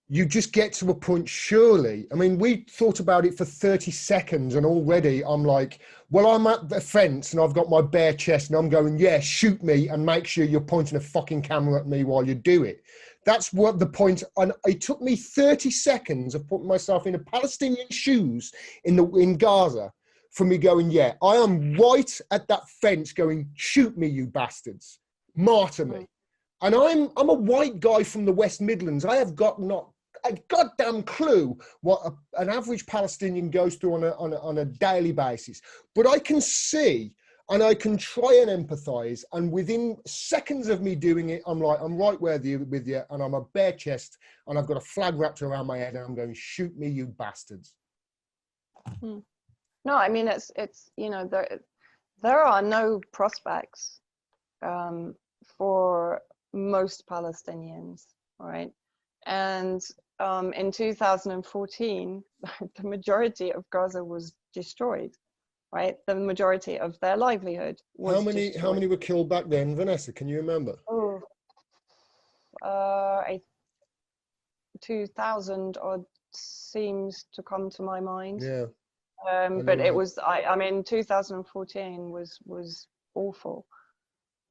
you just get to a point, surely. I mean, we thought about it for 30 seconds and already I'm like, well, I'm at the fence and I've got my bare chest and I'm going, yeah, shoot me and make sure you're pointing a fucking camera at me while you do it. That's what the point, and it took me 30 seconds of putting myself in a Palestinian shoes in Gaza for me going, yeah, I am right at that fence going, shoot me, you bastards, martyr me. And I'm a white guy from the West Midlands. I have got a goddamn clue what an average Palestinian goes through on a daily basis. But I can see and I can try and empathise. And within seconds of me doing it, I'm like, I'm right with you, and I'm a bare chest, and I've got a flag wrapped around my head, and I'm going, shoot me, you bastards. No, I mean, it's you know, there are no prospects for most Palestinians, right? And in 2014, the majority of Gaza was destroyed, right? The majority of their livelihood was destroyed. How many were killed back then, Vanessa? Can you remember? Oh, 2,000 odd seems to come to my mind. Yeah. But it was, I mean, 2014 was awful.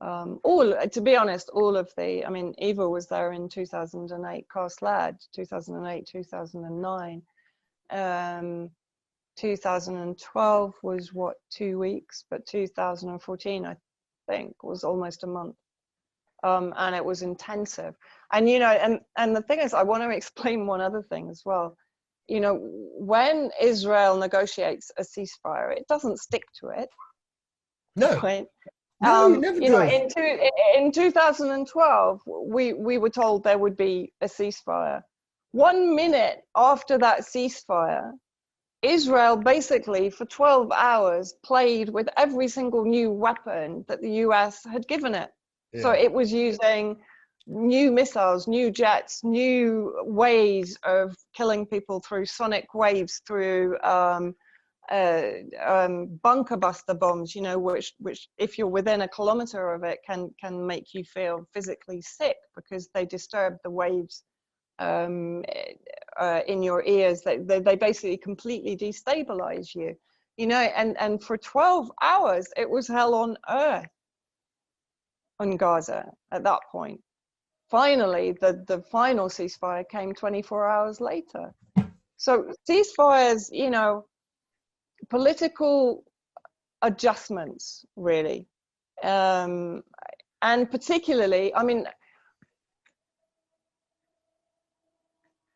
To be honest, all of the, I mean, Eva was there in 2008, Karslad, 2008, 2009. 2012 was what, 2 weeks, but 2014, I think, was almost a month. And it was intensive. And, you know, and the thing is, I want to explain one other thing as well. You know, when Israel negotiates a ceasefire, it doesn't stick to it. No. Right? No, it never you know, does. in 2012, we were told there would be a ceasefire. 1 minute after that ceasefire, Israel basically for 12 hours played with every single new weapon that the US had given it. Yeah. So it was using new missiles, new jets, new ways of killing people through sonic waves, through bunker buster bombs, you know, which if you're within a kilometer of it can make you feel physically sick because they disturb the waves in your ears. They basically completely destabilize you, you know, and for 12 hours it was hell on earth on Gaza at that point. Finally, the final ceasefire came 24 hours later. So ceasefires, you know, political adjustments, really. And particularly, I mean,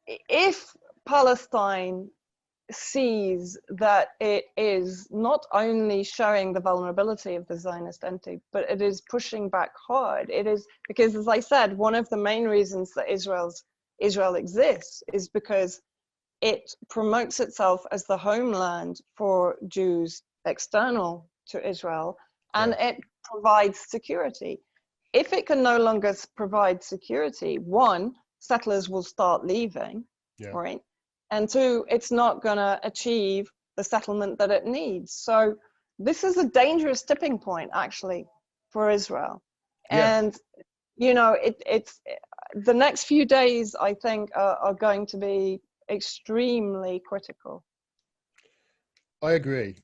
if Palestine sees that it is not only showing the vulnerability of the Zionist entity, but it is pushing back hard. It is because, as I said, one of the main reasons that Israel exists is because it promotes itself as the homeland for Jews external to Israel, and it provides security. If it can no longer provide security, one, settlers will start leaving, right? And two, it's not going to achieve the settlement that it needs. So this is a dangerous tipping point, actually, for Israel. And, you know, it's the next few days, I think, are going to be extremely critical. I agree.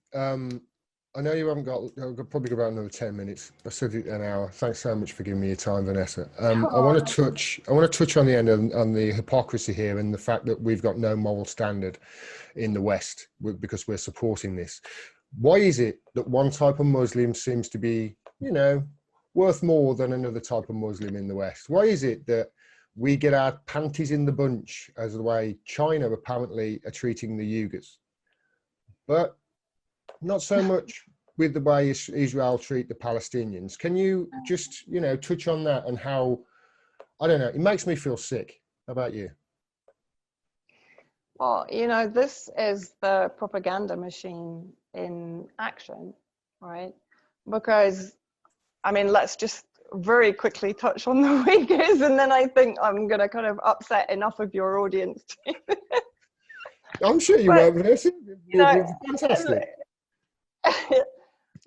I know you haven't got, I've probably got about another 10 minutes. I said an hour. Thanks so much for giving me your time, Vanessa. I want to touch on the end on the hypocrisy here and the fact that we've got no moral standard in the West because we're supporting this. Why is it that one type of Muslim seems to be, you know, worth more than another type of Muslim in the West? Why is it that we get our panties in the bunch as the way China apparently are treating the Uyghurs, but not so much with the way Israel treat the Palestinians? Can you just, you know, touch on that and how, I don't know, it makes me feel sick. How about you? Well, you know, this is the propaganda machine in action, right? Because, I mean, let's just very quickly touch on the Uyghurs, and then I think I'm going to kind of upset enough of your audience. I'm sure you won't, Vanessa. Fantastic.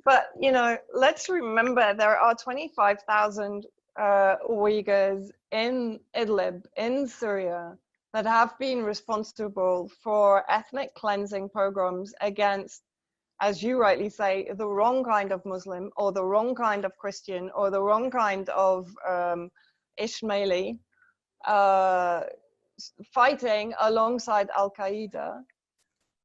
But, you know, let's remember there are 25,000 Uyghurs in Idlib, in Syria, that have been responsible for ethnic cleansing pogroms against, as you rightly say, the wrong kind of Muslim, or the wrong kind of Christian, or the wrong kind of Ismaili, fighting alongside Al-Qaeda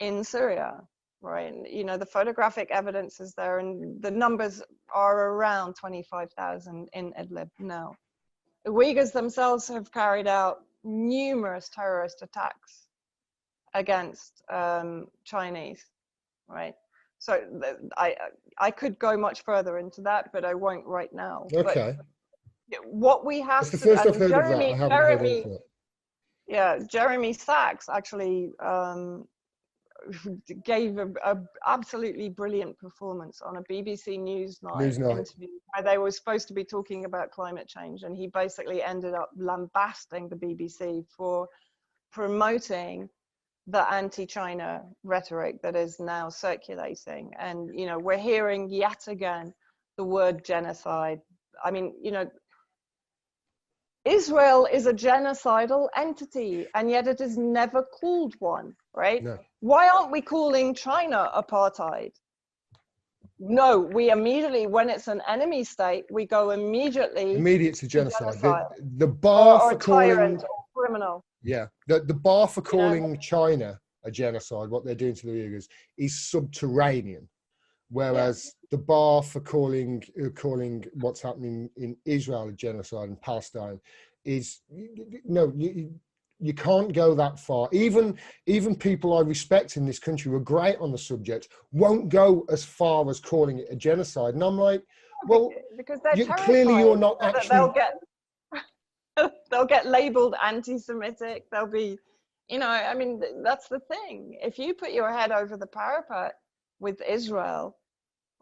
in Syria. Right, you know, the photographic evidence is there, and the numbers are around 25,000 in Idlib now. The Uyghurs themselves have carried out numerous terrorist attacks against Chinese, right? So I could go much further into that, but I won't right now. Okay. But what we have That's the to, first I've and heard of that. I haven't heard anything of it. Jeremy Sachs actually gave a absolutely brilliant performance on a BBC Newsnight interview where they were supposed to be talking about climate change, and he basically ended up lambasting the BBC for promoting the anti-China rhetoric that is now circulating. And, you know, we're hearing yet again the word genocide. I mean, you know, Israel is a genocidal entity, and yet it is never called one, right? No. Why aren't we calling China apartheid? No, we immediately, when it's an enemy state, we go immediate to genocide. genocide. The bar or for calling tyrant or criminal. Yeah, the bar for calling China a genocide, what they're doing to the Uyghurs, is subterranean. Whereas the bar for calling what's happening in Israel a genocide and Palestine is you can't go that far. Even people I respect in this country who are great on the subject won't go as far as calling it a genocide. And I'm like, well, because they're clearly you're not actually. They'll get labeled anti-Semitic. They'll be, you know, I mean, that's the thing. If you put your head over the parapet with Israel,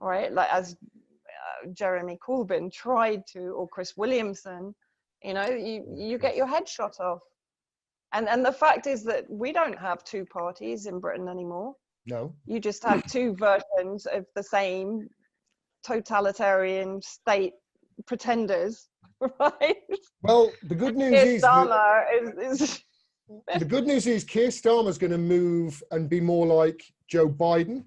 right, like as Jeremy Corbyn tried to, or Chris Williamson, you know, you get your head shot off. And the fact is that we don't have two parties in Britain anymore. No. You just have two versions of the same totalitarian state pretenders, right? Well, the good news is the good news is Keir Starmer's going to move and be more like Joe Biden.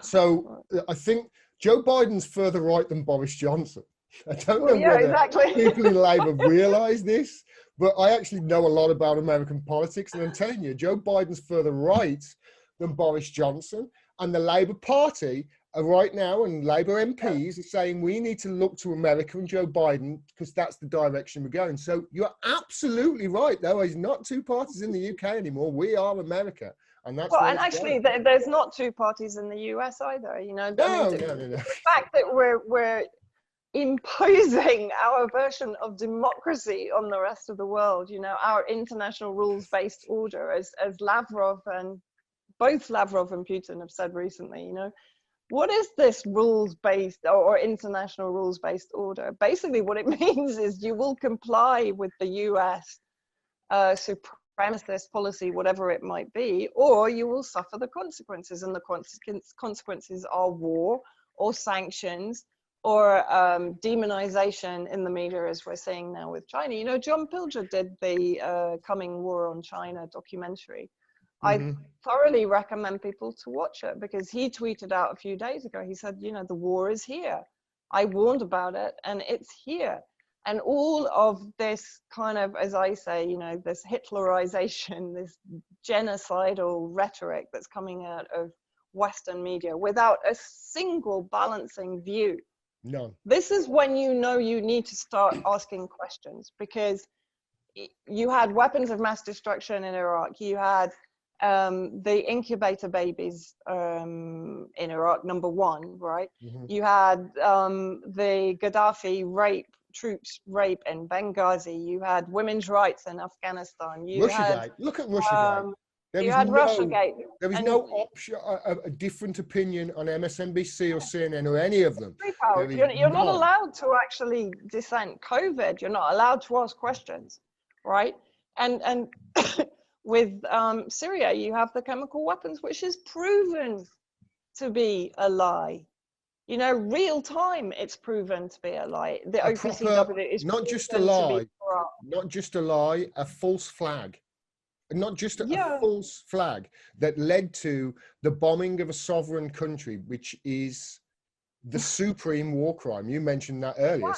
So I think Joe Biden's further right than Boris Johnson. I don't know whether people in Labour realise this, but I actually know a lot about American politics, and I'm telling you, Joe Biden's further right than Boris Johnson, and the Labour Party are right now, and Labour MPs are saying we need to look to America and Joe Biden because that's the direction we're going. So you're absolutely right. There is not two parties in the UK anymore. We are America. And that's and actually, there's not two parties in the US either. You know, no. The fact that we're imposing our version of democracy on the rest of the world, you know, our international rules-based order, as Lavrov and Putin have said recently, you know, what is this rules-based or international rules-based order? Basically, what it means is you will comply with the US supremacist policy, whatever it might be, or you will suffer the consequences. And the consequences are war or sanctions or demonization in the media, as we're seeing now with China. You know, John Pilger did the Coming War on China documentary. I thoroughly recommend people to watch it because he tweeted out a few days ago, he said, you know, the war is here. I warned about it and it's here. And all of this kind of, as I say, you know, this Hitlerization, this genocidal rhetoric that's coming out of Western media without a single balancing view. No. This is when you know you need to start asking questions, because you had weapons of mass destruction in Iraq. You had the incubator babies in Iraq, number one, right? You had the Gaddafi troops rape in Benghazi. You had women's rights in Afghanistan. Russiagate. Look at Russiagate. Russiagate. There was no option, a different opinion on MSNBC or CNN or any of them. You're not allowed to actually dissent. COVID, you're not allowed to ask questions, right? And with Syria, you have the chemical weapons, which is proven to be a lie. You know, real time, it's proven to be a lie. The OPCW is not just a lie, a false flag. Not just a false flag that led to the bombing of a sovereign country, which is the supreme war crime. You mentioned that earlier.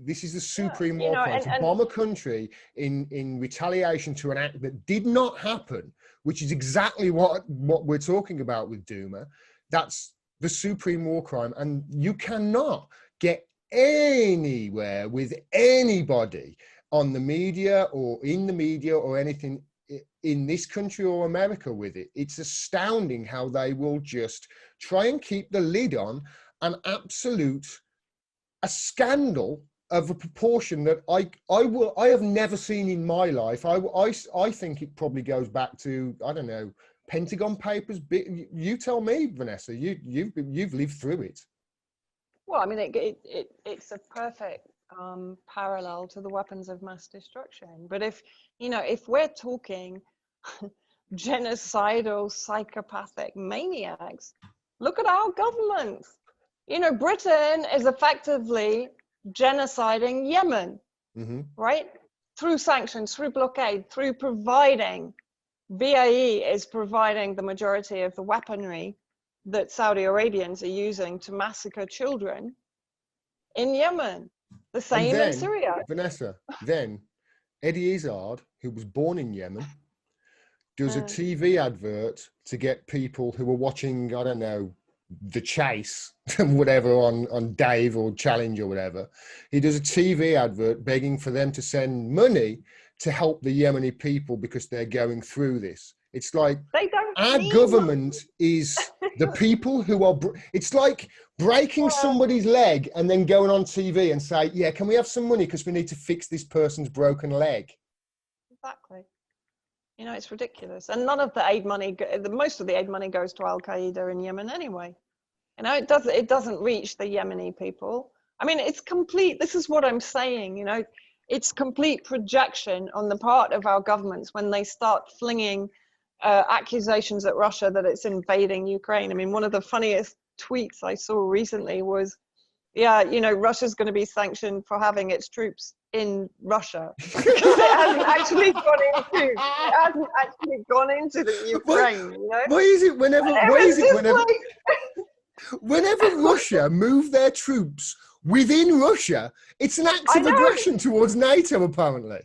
This is the supreme war crime. To bomb a country in retaliation to an act that did not happen, which is exactly what we're talking about with Duma. That's the supreme war crime. And you cannot get anywhere with anybody on the media or in the media or anything in this country or America with it. It's astounding how they will just try and keep the lid on a scandal of a proportion that I have never seen in my life. I think it probably goes back to, I don't know, Pentagon Papers. You tell me, Vanessa. You've lived through it. Well, I mean, it's a perfect parallel to the weapons of mass destruction. But if we're talking genocidal, psychopathic maniacs, look at our government. Britain is effectively genociding Yemen, right? Through sanctions, through blockade, through providing, BAE is providing the majority of the weaponry that Saudi Arabians are using to massacre children in Yemen. The same in Syria. Vanessa, then Eddie Izzard, who was born in Yemen, does a TV advert to get people who are watching, I don't know, The Chase, whatever, on Dave or Challenge or whatever. He does a TV advert begging for them to send money to help the Yemeni people because they're going through this. It's like our government is the people who are, it's like breaking somebody's leg and then going on TV and say, yeah, can we have some money because we need to fix this person's broken leg? Exactly. It's ridiculous. And none of the aid money, most of the aid money goes to Al-Qaeda in Yemen anyway. It doesn't reach the Yemeni people. I mean, it's complete, this is what I'm saying, it's complete projection on the part of our governments when they start flinging accusations at Russia that it's invading Ukraine. I mean, one of the funniest tweets I saw recently was, Russia's going to be sanctioned for having its troops in Russia because it hasn't actually gone into the Ukraine. Why is it whenever Russia move their troops within Russia, it's an act of aggression towards NATO, apparently.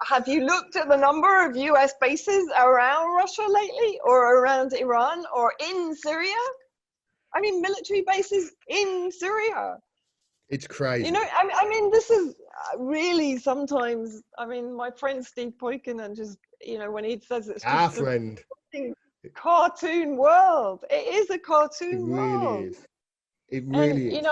Have you looked at the number of US bases around Russia lately, or around Iran, or in Syria? I mean, military bases in Syria. It's crazy. I mean, this is really sometimes, I mean, my friend Steve Poikonen just, when he says it's our just friend. a cartoon world. It is a cartoon world. It really is.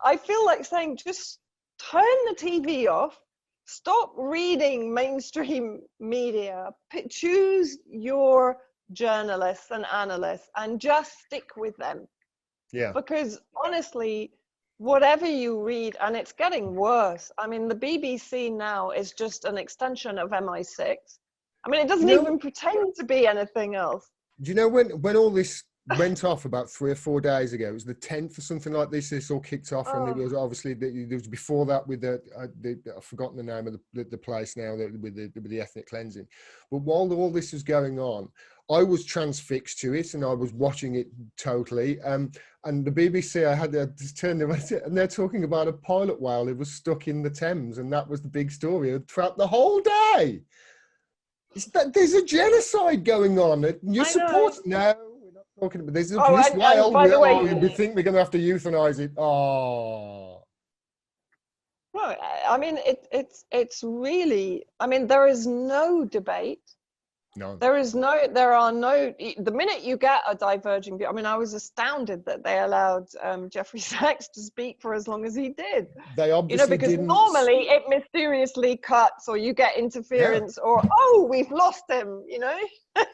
I feel like saying, just turn the TV off, stop reading mainstream media, choose your journalists and analysts and just stick with them. Yeah. Because honestly, whatever you read, and it's getting worse. I mean, the BBC now is just an extension of MI6. I mean, it doesn't even pretend to be anything else. Do you know when all this went off about 3 or 4 days ago? It was the 10th or something like this. This all kicked off, and it was obviously there was before that with I've forgotten the name of the place now with the ethnic cleansing. But while all this was going on, I was transfixed to it, and I was watching it totally. And the BBC, I just turned them, and they're talking about a pilot whale who was stuck in the Thames, and that was the big story throughout the whole day. There's a genocide going on. You support? No, we're not talking about this whale. By the way, we think we're going to have to euthanize it. Oh. No, I mean it's really. I mean, there is no debate. No. There are no, the minute you get a diverging view, I mean, I was astounded that they allowed Jeffrey Sachs to speak for as long as he did. They obviously because normally it mysteriously cuts, or you get interference, or, oh, we've lost him,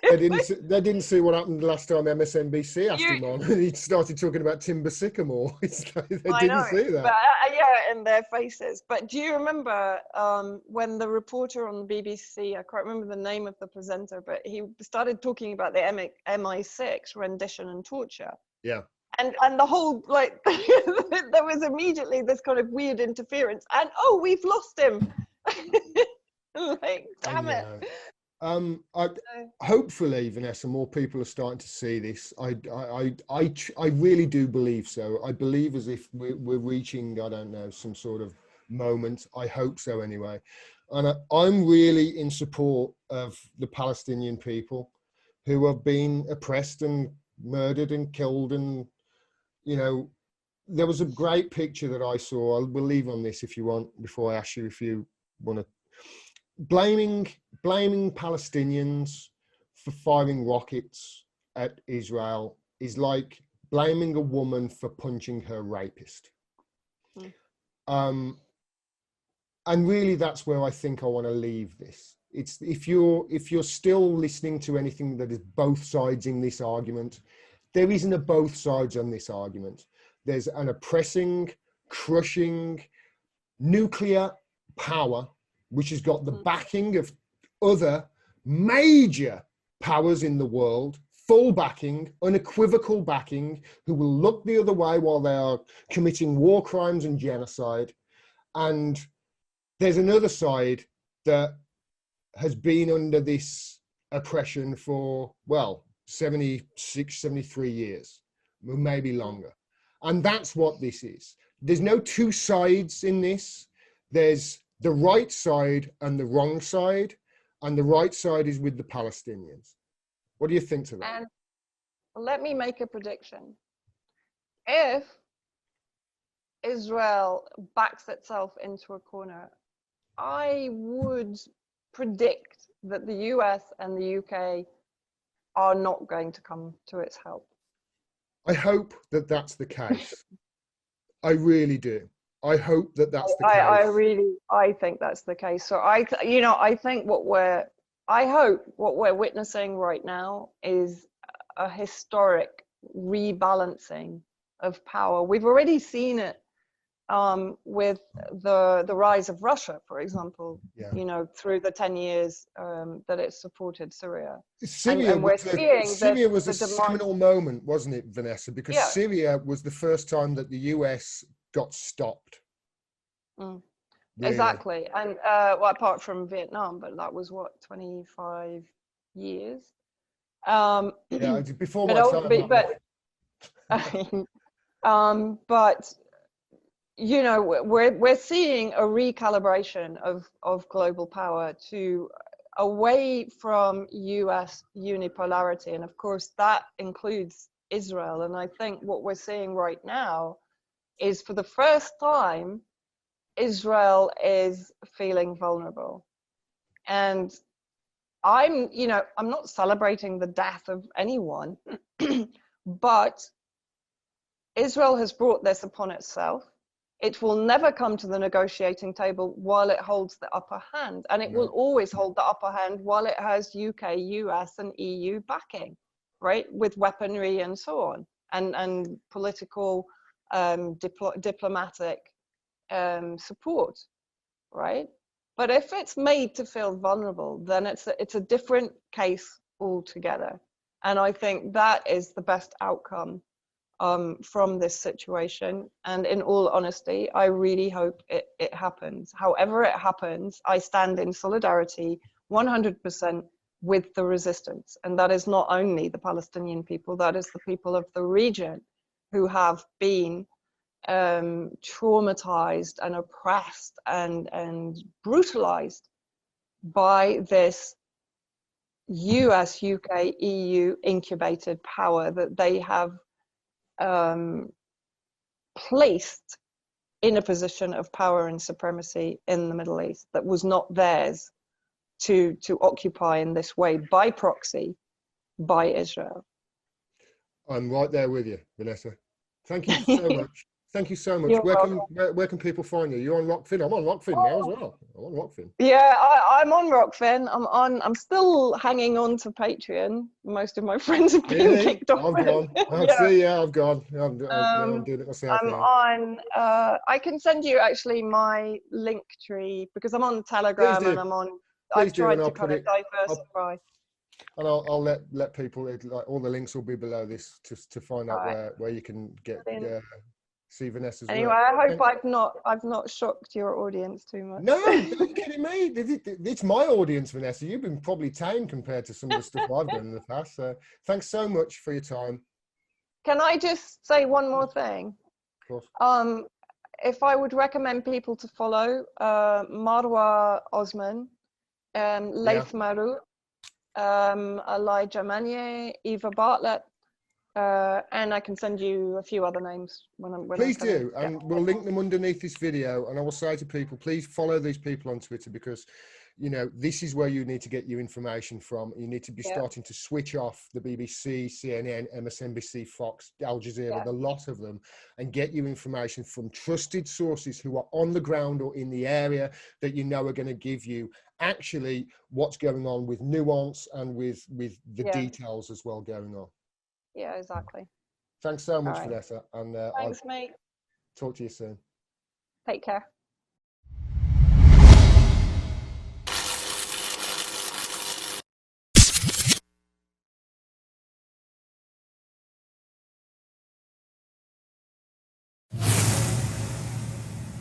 They didn't see what happened last time MSNBC asked him on. He started talking about timber sycamore. It's like they didn't see that. But, in their faces. But do you remember when the reporter on the BBC, I can't remember the name of the presenter, but he started talking about the MI6 rendition and torture. Yeah. And the whole, there was immediately this kind of weird interference, and, oh, we've lost him. Damn it. Hopefully, Vanessa, more people are starting to see this. I really do believe so. I believe as if we're reaching, I don't know, some sort of moment. I hope so anyway. And I'm really in support of the Palestinian people who have been oppressed and murdered and killed. And, there was a great picture that I saw. We'll leave on this if you want, before I ask you if you want to blaming Palestinians for firing rockets at Israel is like blaming a woman for punching her rapist. And really, that's where I think I want to leave this. It's if you're still listening to anything that is both sides in this argument, there isn't a both sides on this argument. There's an oppressing, crushing nuclear power, which has got the backing of other major powers in the world, full backing, unequivocal backing, who will look the other way while they are committing war crimes and genocide. And there's another side that has been under this oppression for, well, 76, 73 years, maybe longer. And that's what this is. There's no two sides in this. There's the right side and the wrong side, and the right side is with the Palestinians. What do you think to that? And let me make a prediction. If Israel backs itself into a corner, I would predict that the US and the UK are not going to come to its help. I hope that that's the case. I really do. I hope that that's the case. I think that's the case. So I think I hope what we're witnessing right now is a historic rebalancing of power. We've already seen it with the rise of Russia, for example, through the 10 years that it supported Syria. Syria was a seminal moment, wasn't it, Vanessa? Because Syria was the first time that the US got stopped. Really. Exactly. And well, apart from Vietnam, but that was what, 25 years? Before my time. But we're seeing a recalibration of global power away from US unipolarity, and of course that includes Israel. And I think what we're seeing right now is, for the first time, Israel is feeling vulnerable. And I'm not celebrating the death of anyone, but Israel has brought this upon itself. It will never come to the negotiating table while it holds the upper hand. And it will always hold the upper hand while it has UK, US, and EU backing, right? With weaponry and so on, and political, diplomatic support, right? But if it's made to feel vulnerable, then it's a different case altogether. And I think that is the best outcome from this situation. And in all honesty, I really hope it happens. However it happens, I stand in solidarity 100% with the resistance. And that is not only the Palestinian people, that is the people of the region who have been traumatized and oppressed and brutalized by this US, UK, EU incubated power that they have placed in a position of power and supremacy in the Middle East that was not theirs to occupy in this way by proxy by Israel. I'm right there with you, Vanessa. Thank you so much. Thank you so much. Where can people find you? You're on Rockfin. I'm on Rockfin now as well. I'm on Rockfin. Yeah, I'm on Rockfin. I'm still hanging on to Patreon. Most of my friends have been kicked off. I've gone. I've gone. I'm doing it myself now. I can send you actually my link tree, because I'm on Telegram and I'm on. I've tried to kind of diversify. And I'll let people, like, all the links will be below this to find out where you can get see Vanessa's work. Anyway, I hope I've not shocked your audience too much. No, are you kidding me? It's my audience, Vanessa. You've been probably tame compared to some of the stuff I've done in the past. So thanks so much for your time. Can I just say one more thing? Of course. If I would recommend people to follow Marwa Osman, Laith Maru, Elijah Manier, Eva Bartlett, And I can send you a few other names when Please kind of do, and we'll link them underneath this video. And I will say to people, please follow these people on Twitter, because you know this is where you need to get your information from. You need to be starting to switch off the BBC, CNN, MSNBC, Fox, Al Jazeera, the lot of them, and get your information from trusted sources who are on the ground or in the area that you know are going to give you actually what's going on with nuance and with the details as well going on. Yeah, exactly. Thanks so much, All right. Vanessa, and Thanks, I'll mate. talk to you soon. Take care.